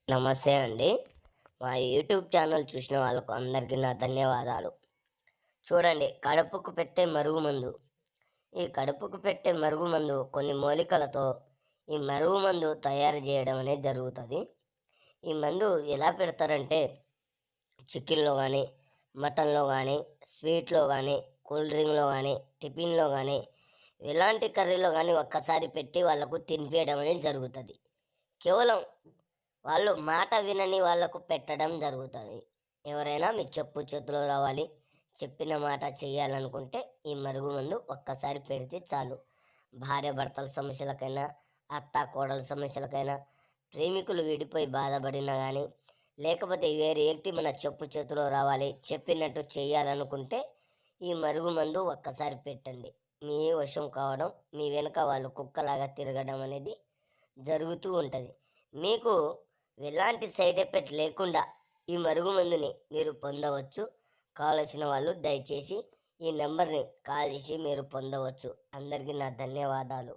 నమస్తే అండి. మా యూట్యూబ్ ఛానల్ చూసిన వాళ్ళకు అందరికీ నా ధన్యవాదాలు. చూడండి, కడుపుకు పెట్టే మరుగుమందు. ఈ కడుపుకు పెట్టే మరుగుమందు కొన్ని మూలికలతో ఈ మరుగుమందు తయారు చేయడం అనేది జరుగుతుంది. ఈ మందు ఎలా పెడతారంటే చికెన్‌లో గానీ, మటన్‌లో గానీ, స్వీట్‌లో గానీ, కూల్ డ్రింక్‌లో గానీ, టిఫిన్‌లో గానీ, ఎలాంటి కర్రీలో గానీ ఒక్కసారి పెట్టి వాళ్ళకు తినిపియడం అనేది జరుగుతది. కేవలం వాళ్ళు మాట వినని వాళ్ళకు పెట్టడం జరుగుతుంది. ఎవరైనా మీ చెప్పు చేతులో రావాలి, చెప్పిన మాట చేయాలనుకుంటే ఈ మరుగుమందు ఒక్కసారి పెడితే చాలు. భార్యాభర్తల సమస్యలకైనా, అత్తాకోడళ్ళ సమస్యలకైనా, ప్రేమికులు విడిపోయి బాధపడినా గానీ, లేకపోతే వేరే వ్యక్తి మన చెప్పు చేతిలో రావాలి, చెప్పినట్టు చేయాలనుకుంటే ఈ మరుగుమందు ఒక్కసారి పెట్టండి. మీ వశం కావడం, మీ వెనక వాళ్ళు కుక్కలాగా తిరగడం అనేది జరుగుతూ ఉంటది. మీకు ఎలాంటి సైడ్ ఎఫెక్ట్ లేకుండా ఈ మరుగుమందుని మీరు పొందవచ్చు. కావలసిన వాళ్ళు దయచేసి ఈ నెంబర్‌ని కాల్ చేసి మీరు పొందవచ్చు. అందరికీ నా ధన్యవాదాలు.